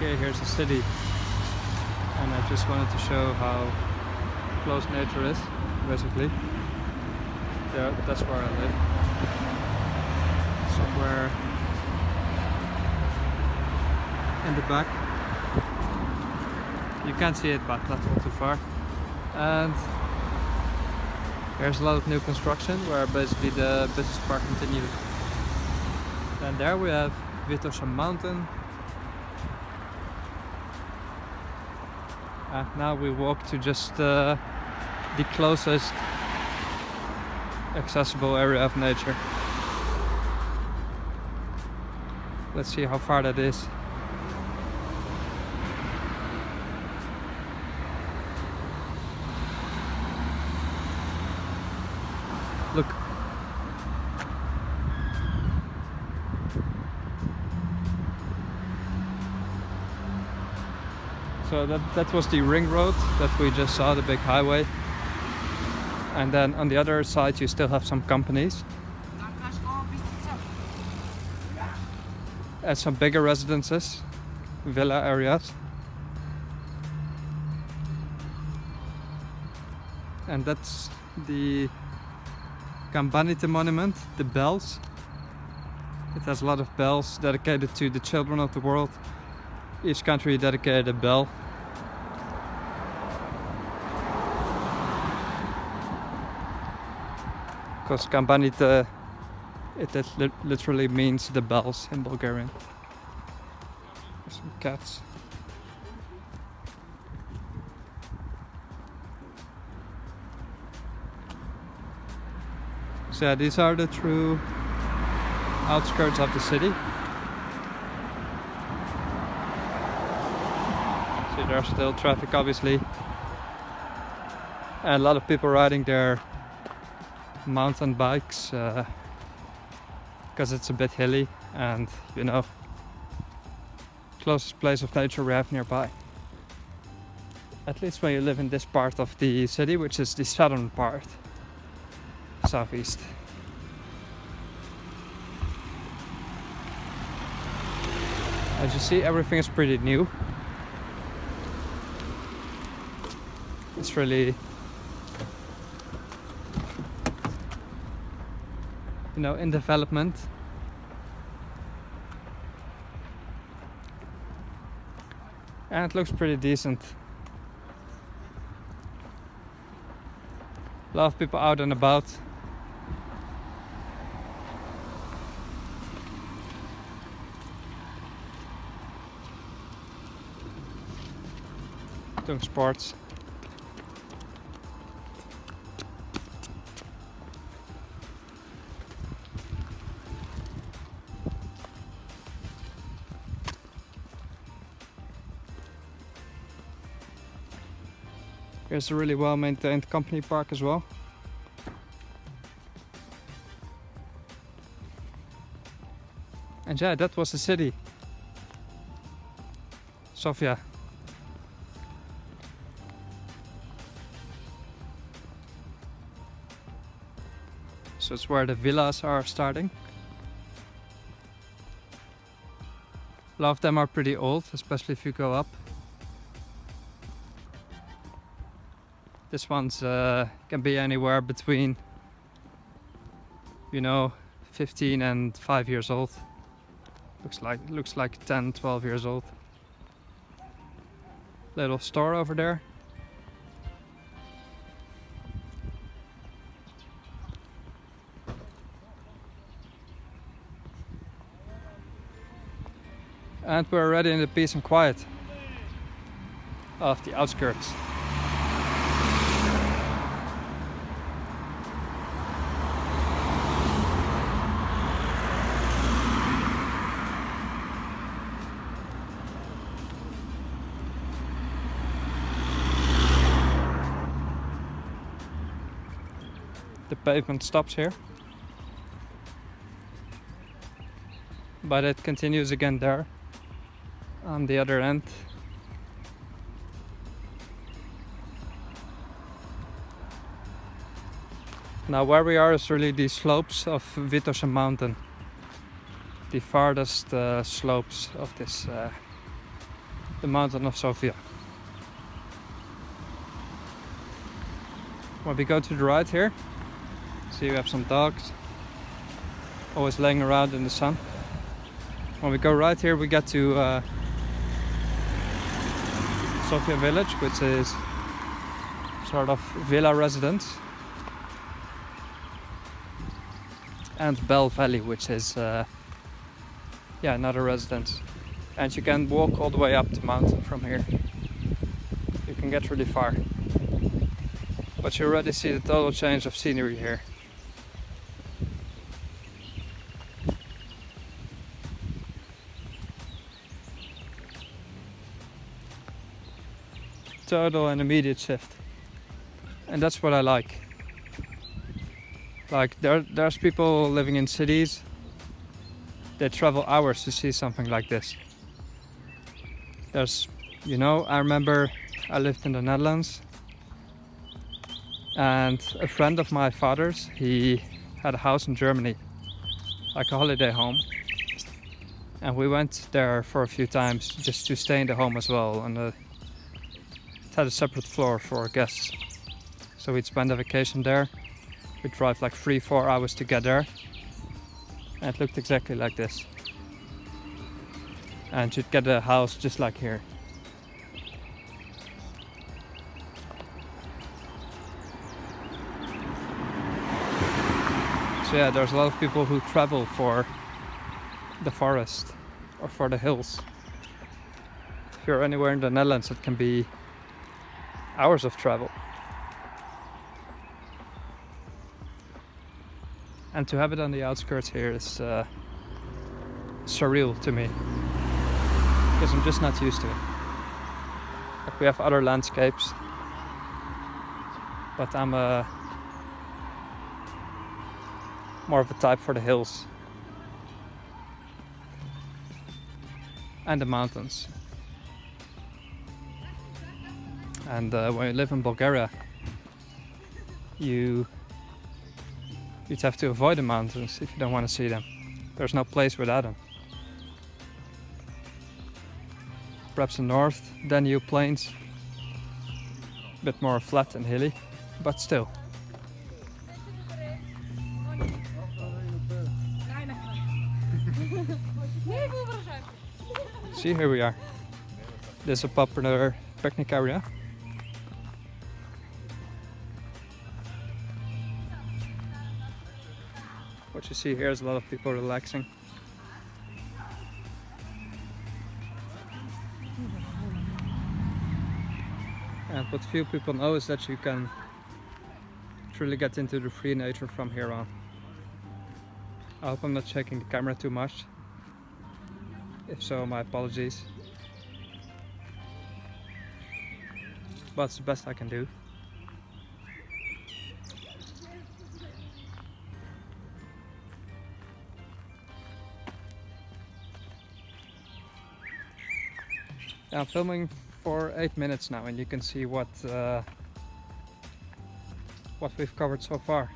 Okay, here's the city, and I just wanted to show how close nature is, basically. Yeah, that's where I live. Somewhere in the back. You can't see it, but not all too far. And there's a lot of new construction where basically the business park continues. And there we have Vitosha Mountain. And now we walk to just the closest accessible area of nature. Let's see how far that is. Look. So that was the ring road that we just saw, the big highway. And then on the other side you still have some companies. And some bigger residences, villa areas. And that's the Campanite monument, the bells. It has a lot of bells dedicated to the children of the world. Each country dedicated a bell. Because Campanite, it literally means the bells in Bulgarian. There's some cats. So yeah, these are the true outskirts of the city. See, there's still traffic, obviously, and a lot of people riding their mountain bikes because it's a bit hilly, and you know, closest place of nature we have nearby. At least when you live in this part of the city, which is the southern part, southeast. As you see, everything is pretty new. It's really, you know, in development. And it looks pretty decent. A lot of people out and about. Doing sports. Here's a really well maintained company park as well. And yeah, that was the city. Sofia. So it's where the villas are starting. A lot of them are pretty old, especially if you go up. This one's can be anywhere between, you know, 15 and 5 years old. Looks like 10, 12 years old. Little store over there. And we're already in the peace and quiet of the outskirts. The pavement stops here, but it continues again there on the other end. Now where we are is really the slopes of Vitosha Mountain, the farthest slopes of this the mountain of Sofia. When we go to the right here, see we have some dogs always laying around in the sun. When we go right here, we get to Sofia village, which is sort of villa residence, and Bell Valley, which is another residence. And you can walk all the way up the mountain from here. You can get really far. But you already see the total change of scenery here. Total and immediate shift. And that's what I like. Like there's people living in cities. They travel hours to see something like this. I remember I lived in the Netherlands, and a friend of my father's, he had a house in Germany, like a holiday home. And we went there for a few times just to stay in the home as well. And it had a separate floor for guests. So we'd spend a vacation there. We'd drive like 3-4 hours to get there. And it looked exactly like this. And you'd get a house just like here. So yeah, there's a lot of people who travel for the forest or for the hills. If you're anywhere in the Netherlands, it can be hours of travel. And to have it on the outskirts here is surreal to me, because I'm just not used to it. Like, we have other landscapes, but I'm more of a type for the hills and the mountains. And when you live in Bulgaria, you'd have to avoid the mountains if you don't want to see them. There's no place without them. Perhaps the north, Danube plains, a bit more flat and hilly, but still. See, here we are. This is a popular picnic area. What you see here is a lot of people relaxing. And what few people know is that you can truly get into the free nature from here on. I hope I'm not shaking the camera too much. If so, my apologies. But it's the best I can do. I'm filming for 8 minutes now, and you can see what we've covered so far.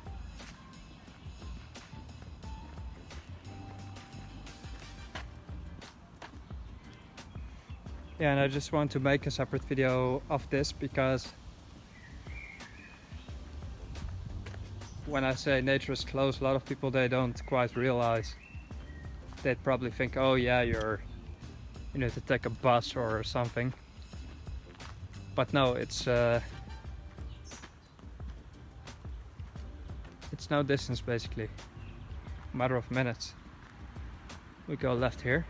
Yeah, and I just want to make a separate video of this, because when I say nature is close, a lot of people, they don't quite realize. They'd probably think, oh yeah, you need to take a bus or something. But no, it's no distance basically. A matter of minutes. We go left here.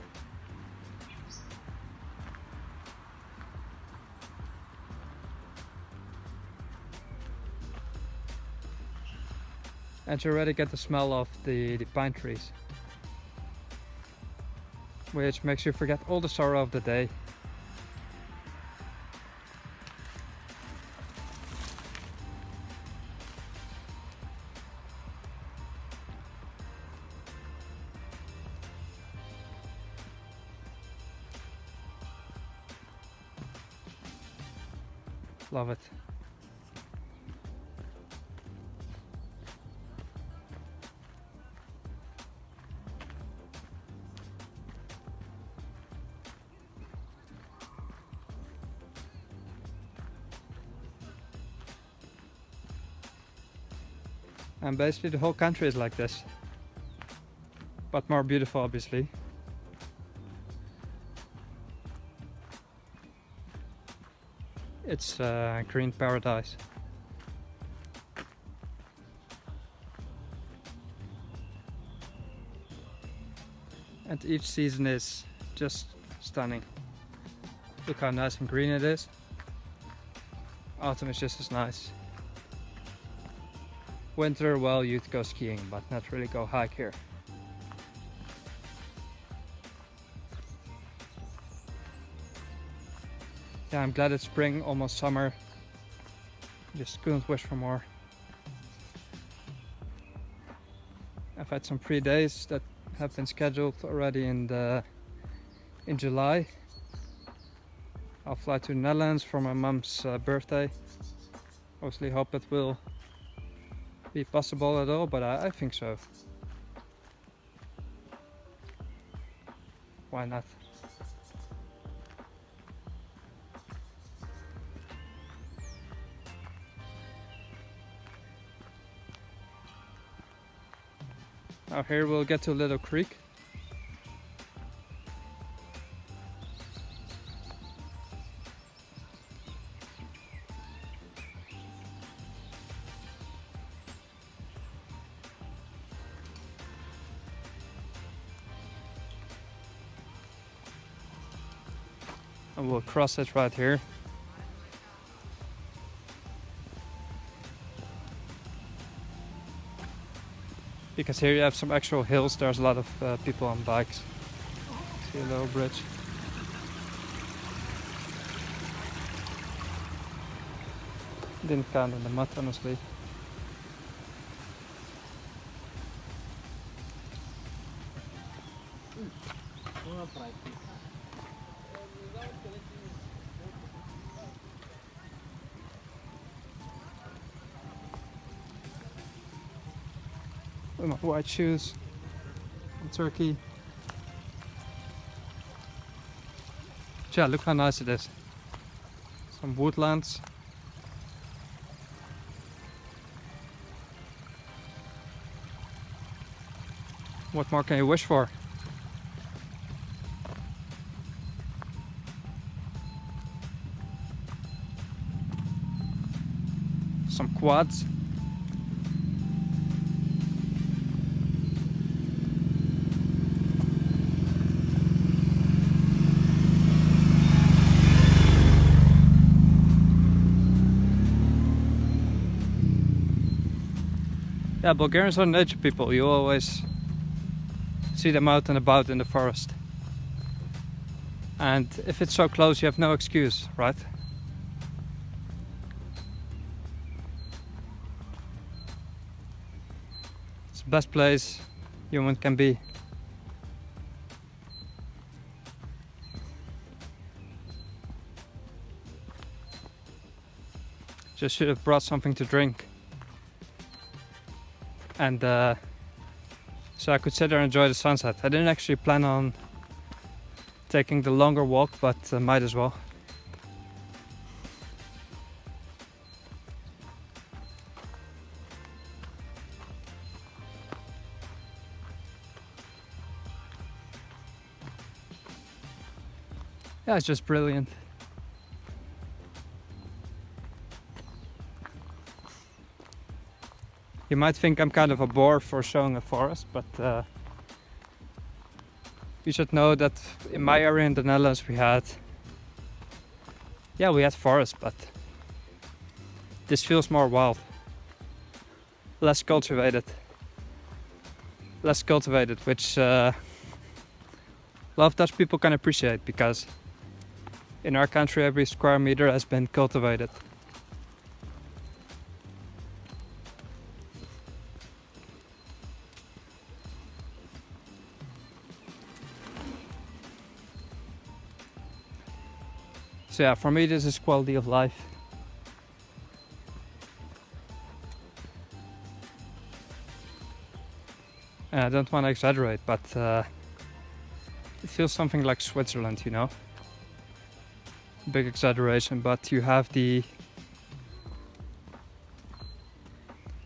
And you already get the smell of the pine trees, which makes you forget all the sorrow of the day. Love it. And basically the whole country is like this, but more beautiful, obviously. It's green paradise. And each season is just stunning. Look how nice and green it is. Autumn is just as nice. Winter, well, you'd go skiing, but not really go hike here. Yeah, I'm glad it's spring, almost summer. Just couldn't wish for more. I've had some free days that have been scheduled already in July. I'll fly to the Netherlands for my mom's birthday. Obviously hope it will be possible at all, but I think so. Why not? Now here we'll get to a little creek. And we'll cross it right here. Because here you have some actual hills, there's a lot of people on bikes. See a little bridge. Didn't count in the mud, honestly. With my white shoes from Turkey. Yeah, look how nice it is. Some woodlands. What more can you wish for? Some quads. Yeah, Bulgarians are nature people. You always see them out and about in the forest. And if it's so close, you have no excuse, right? It's the best place human can be. Just should have brought something to drink. And so I could sit there and enjoy the sunset. I didn't actually plan on taking the longer walk, but might as well. Yeah, it's just brilliant. You might think I'm kind of a bore for showing a forest, but you should know that in my area in the Netherlands we had forest, but this feels more wild, less cultivated, which a lot of Dutch people can appreciate, because in our country every square meter has been cultivated. So yeah, for me this is quality of life. And I don't want to exaggerate, but it feels something like Switzerland, you know? Big exaggeration, but you have the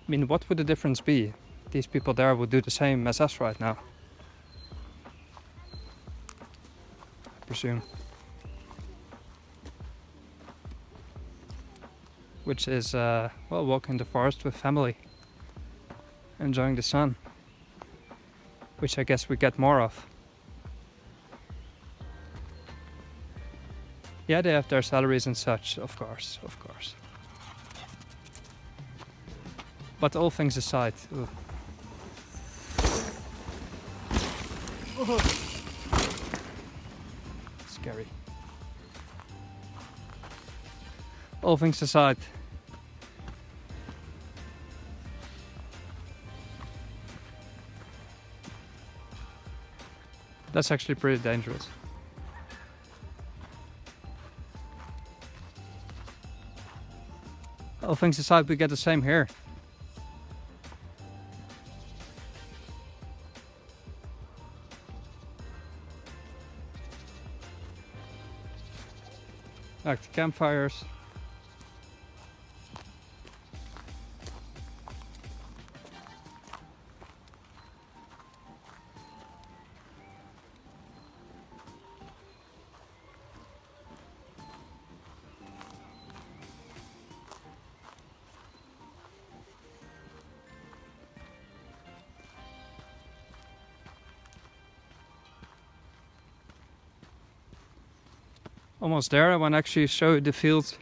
I mean, what would the difference be? These people there would do the same as us right now, I presume. Which is, well, walking in the forest with family, enjoying the sun, which I guess we get more of. Yeah, they have their salaries and such, of course. But all things aside, scary. All things aside, that's actually pretty dangerous. All things aside, we get the same here. Like the campfires. Almost there. I want to actually show you the field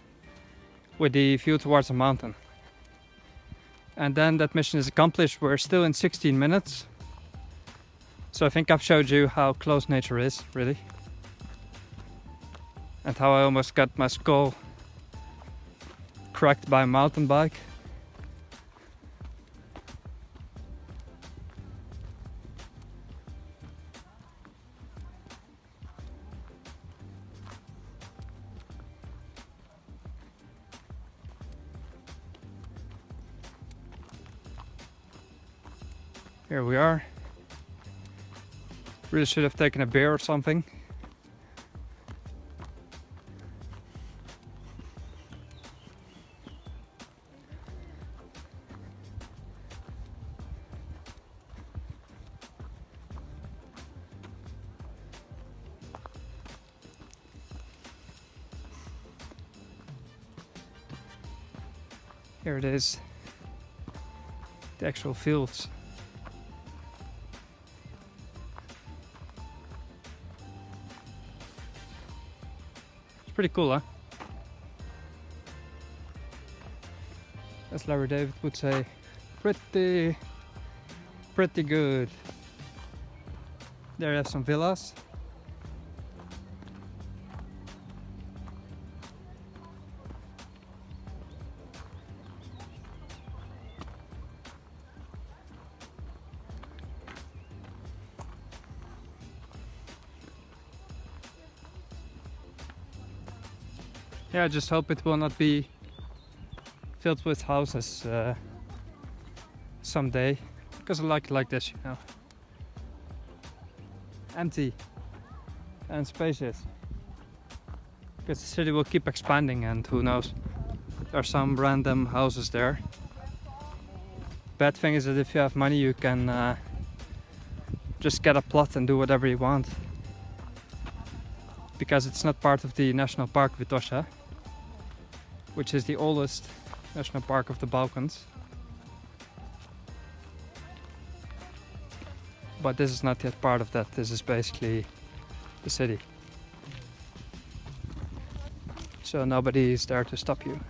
with the view towards the mountain. And then that mission is accomplished. We're still in 16 minutes. So I think I've showed you how close nature is, really. And how I almost got my skull cracked by a mountain bike. Here we are. Really should have taken a beer or something. Here it is. The actual fields. Pretty cool, huh? As Larry David would say, pretty good. There you have some villas. Yeah, I just hope it will not be filled with houses someday, because I like it like this, you know. Empty and spacious. Because the city will keep expanding, and who knows, there are some random houses there. Bad thing is that if you have money, you can just get a plot and do whatever you want. Because it's not part of the national park Vitosha, which is the oldest national park of the Balkans. But this is not yet part of that. This is basically the city. So nobody is there to stop you.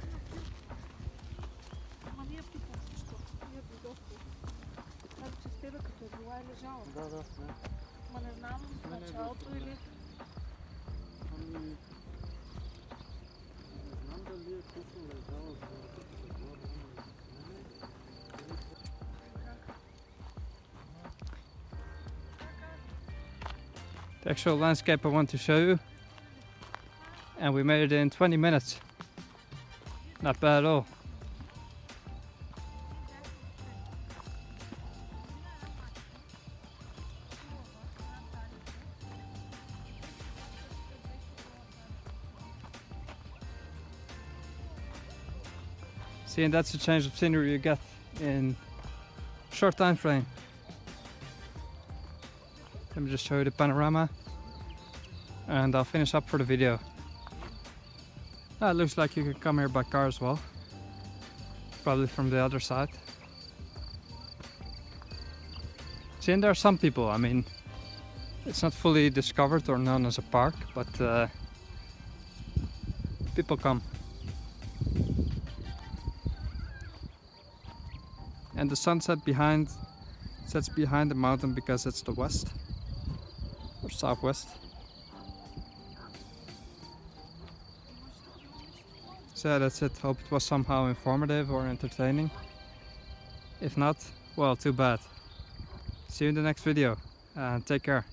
The actual landscape I want to show you, and we made it in 20 minutes. Not bad at all. See, and that's the change of scenery you get in short time frame. Let me just show you the panorama and I'll finish up for the video. It looks like you can come here by car as well, probably from the other side. See, and there are some people, I mean, it's not fully discovered or known as a park, but people come. And the sun sets behind the mountain because it's the west or southwest. So that's it. Hope it was somehow informative or entertaining. If not, well, too bad. See you in the next video and take care.